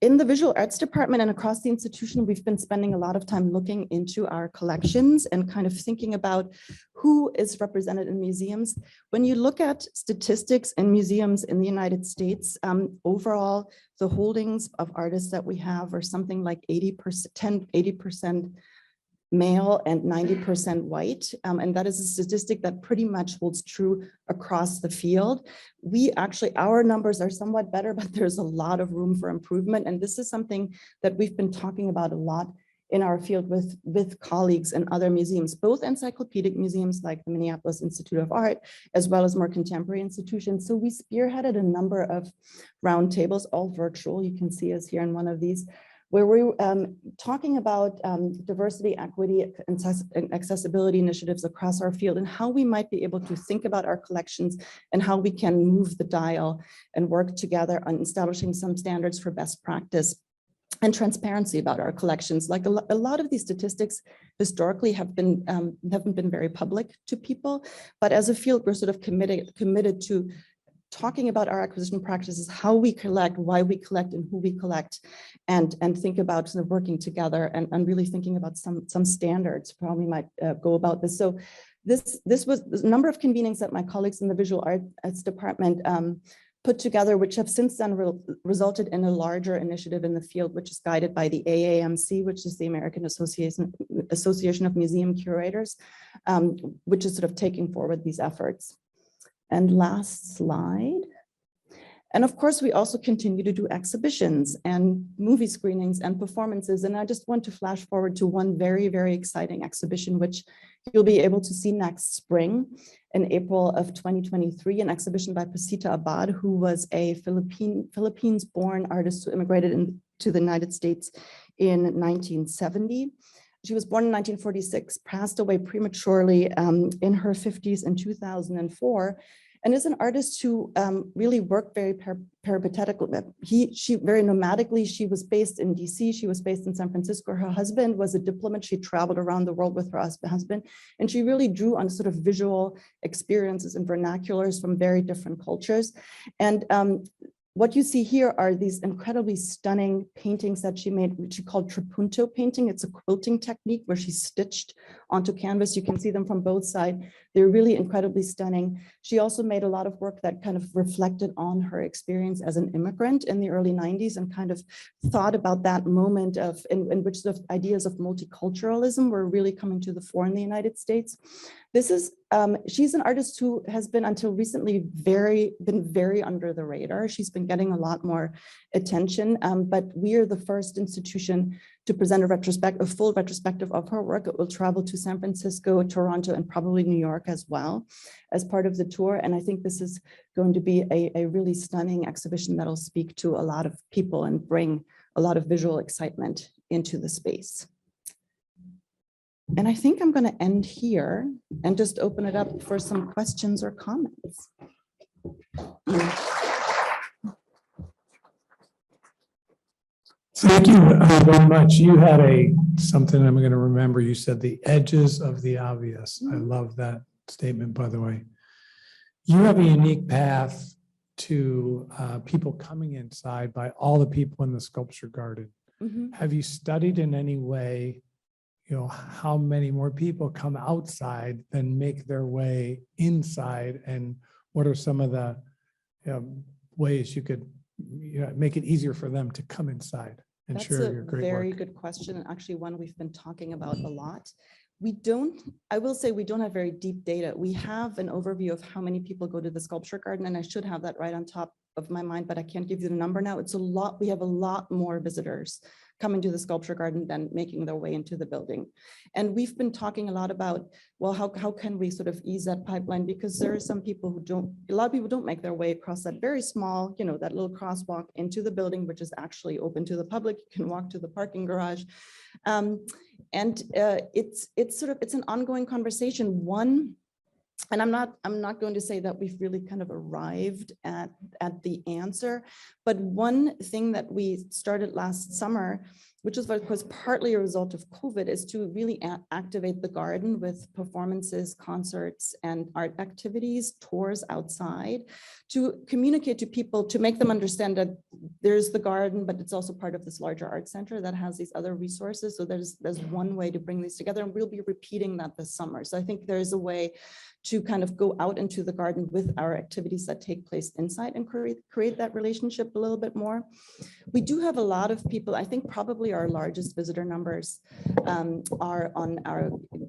In the visual arts department and across the institution, we've been spending a lot of time looking into our collections and kind of thinking about who is represented in museums. When you look at statistics in museums in the United States, overall, the holdings of artists that we have are something like 80% male and 90% white. And that is a statistic that pretty much holds true across the field. Our numbers are somewhat better, but there's a lot of room for improvement. And this is something that we've been talking about a lot in our field with colleagues and other museums, both encyclopedic museums like the Minneapolis Institute of Art, as well as more contemporary institutions. So we spearheaded a number of roundtables, all virtual. You can see us here in one of these, where we're talking about diversity, equity, and accessibility initiatives across our field and how we might be able to think about our collections and how we can move the dial and work together on establishing some standards for best practice and transparency about our collections. Like a lot of these statistics historically haven't been very public to people, but as a field, we're sort of committed to talking about our acquisition practices, how we collect, why we collect, and who we collect, and think about sort of working together and really thinking about some standards for how we might go about this. So this was a number of convenings that my colleagues in the visual arts department put together, which have since then resulted in a larger initiative in the field, which is guided by the AAMC, which is the American Association of Museum Curators, which is sort of taking forward these efforts. And last slide. And of course, we also continue to do exhibitions and movie screenings and performances. And I just want to flash forward to one very, very exciting exhibition, which you'll be able to see next spring in April of 2023, an exhibition by Pasita Abbad, who was a Philippines-born artist who immigrated into the United States in 1970. She was born in 1946, passed away prematurely in her 50s in 2004, and is an artist who really worked very peripatetically. She very nomadically. She was based in DC. She was based in San Francisco. Her husband was a diplomat. She traveled around the world with her husband, and she really drew on sort of visual experiences and vernaculars from very different cultures. And what you see here are these incredibly stunning paintings that she made, which she called Trapunto Painting. It's a quilting technique where she stitched onto canvas. You can see them from both sides. They're really incredibly stunning. She also made a lot of work that kind of reflected on her experience as an immigrant in the early 90s and kind of thought about that moment of in which the ideas of multiculturalism were really coming to the fore in the United States. This is, she's an artist who has been until recently been very under the radar. She's been getting a lot more attention, but we are the first institution to present a full retrospective of her work. It will travel to San Francisco, Toronto, and probably New York as well as part of the tour. And I think this is going to be a really stunning exhibition that'll speak to a lot of people and bring a lot of visual excitement into the space. And I think I'm going to end here and just open it up for some questions or comments. Thank you very much. You had something I'm going to remember. You said the edges of the obvious. I love that statement, by the way. You have a unique path to people coming inside by all the people in the sculpture garden. Mm-hmm. Have you studied in any way, how many more people come outside than make their way inside, and what are some of the ways you could make it easier for them to come inside and share your great work? That's a very good question, and actually one we've been talking about a lot. I will say we don't have very deep data. We have an overview of how many people go to the sculpture garden, and I should have that right on top of my mind, but I can't give you the number now. It's a lot. We have a lot more visitors coming to the sculpture garden than making their way into the building. And we've been talking a lot about, well, how can we sort of ease that pipeline? Because there are some people a lot of people don't make their way across that very small, that little crosswalk into the building, which is actually open to the public. You can walk to the parking garage. It's an ongoing conversation. And I'm not going to say that we've really kind of arrived at the answer, but one thing that we started last summer, which was partly a result of COVID, is to really activate the garden with performances, concerts, and art activities, tours outside, to communicate to people, to make them understand that there's the garden, but it's also part of this larger art center that has these other resources. So there's one way to bring these together, and we'll be repeating that this summer. So I think there's a way to kind of go out into the garden with our activities that take place inside and create that relationship a little bit more. We do have a lot of people. I think probably our largest visitor numbers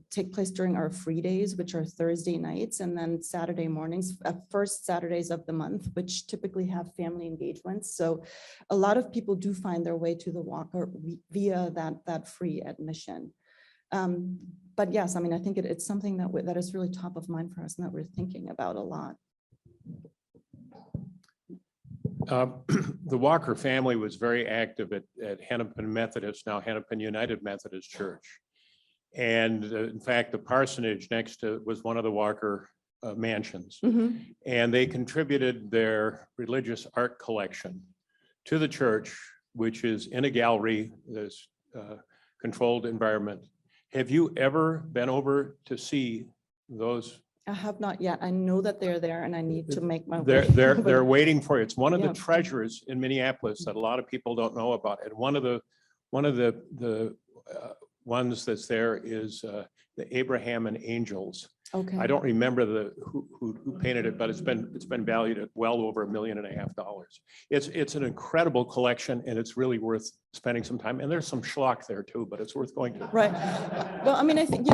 take place during our free days, which are Thursday nights, and then Saturday mornings, first Saturdays of the month, which typically have family engagements. So a lot of people do find their way to the Walker via that free admission. But yes, I mean, I think it's something that is really top of mind for us and that we're thinking about a lot. The Walker family was very active at Hennepin Methodist, now Hennepin United Methodist Church. And in fact, the parsonage next to was one of the Walker mansions. Mm-hmm. And they contributed their religious art collection to the church, which is in a gallery, this controlled environment. Have you ever been over to see those? I have not yet. I know that they're there and I need to make my way. They're waiting for you. It's one of the Yeah. treasures in Minneapolis that a lot of people don't know about. And one of the ones that's there is the Abraham and Angels. Okay. I don't remember who painted it, but it's been valued at well over $1.5 million. It's an incredible collection and it's really worth spending some time. And there's some schlock there too, but it's worth going to. Right. Well, I mean, I think,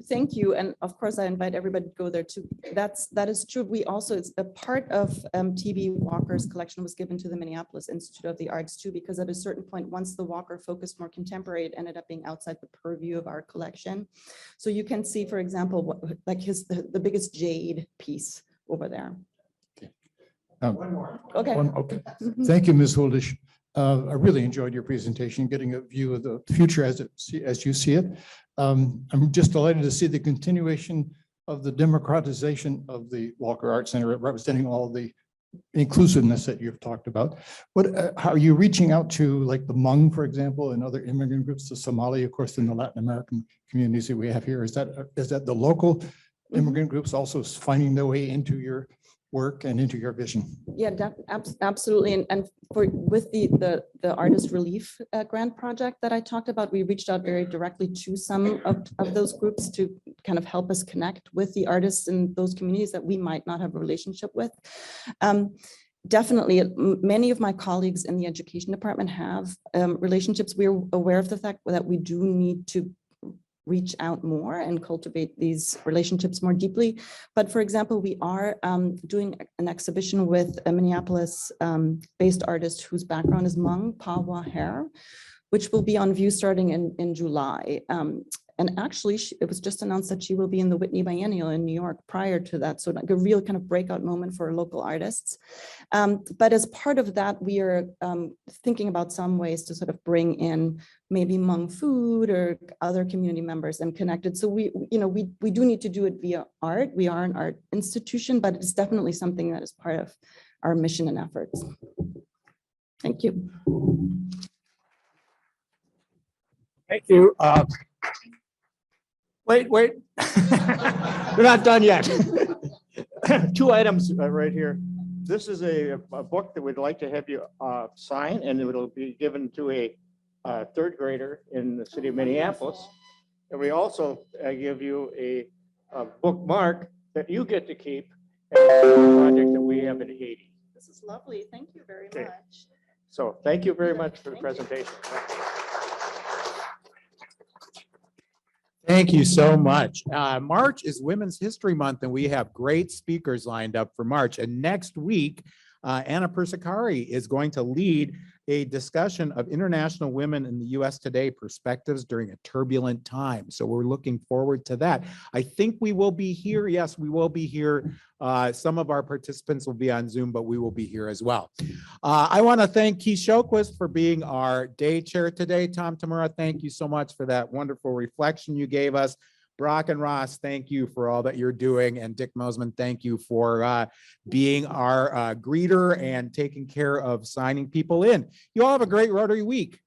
thank you. And of course, I invite everybody to go there too. That is true. We also, it's a part of T.B. Walker's collection was given to the Minneapolis Institute of the Arts too, because at a certain point, once the Walker focused more contemporary, it ended up being outside the purview of our collection. So you can see, for example, like the biggest jade piece over there. One more. Okay. Okay. Mhm. Thank you, Ms. Huldisch. I really enjoyed your presentation, getting a view of the future as you see it. I'm just delighted to see the continuation of the democratization of the Walker Art Center, representing all the inclusiveness that you've talked about. How are you reaching out to like the Hmong, for example, and other immigrant groups, the Somali, of course, and the Latin American communities that we have here? Is that the local immigrant groups also finding their way into your work and into your vision? Yeah, absolutely. And with the artist relief grant project that I talked about, we reached out very directly to some of those groups to kind of help us connect with the artists in those communities that we might not have a relationship with. Definitely, many of my colleagues in the education department have relationships. We're aware of the fact that we do need to reach out more and cultivate these relationships more deeply. But for example, we are doing an exhibition with a Minneapolis based artist whose background is Hmong, Pawa Hair, which will be on view starting in July. And actually, it was just announced that she will be in the Whitney Biennial in New York prior to that. So like a real kind of breakout moment for local artists. But as part of that, we are thinking about some ways to sort of bring in maybe Hmong food or other community members and connected. So we do need to do it via art. We are an art institution, but it's definitely something that is part of our mission and efforts. Thank you. Thank you. Wait. We're not done yet. Two items right here. This is a book that we'd like to have you sign, and it will be given to a third grader in the city of Minneapolis. And we also give you a bookmark that you get to keep as a project that we have in Haiti. This is lovely. Thank you very Okay. much. So thank you very much for the presentation. Thank you so much. March is Women's History Month, and we have great speakers lined up for March. And next week, Anna Persicari is going to lead a discussion of international women in the U.S. today, perspectives during a turbulent time. So we're looking forward to that. I think we will be here. Yes, we will be here. Some of our participants will be on Zoom, but we will be here as well. I want to thank Keith Showquist for being our day chair today. Tom Tamura, thank you so much for that wonderful reflection you gave us. Brock and Ross, thank you for all that you're doing. And Dick Mosman, thank you for being our greeter and taking care of signing people in. You all have a great Rotary week.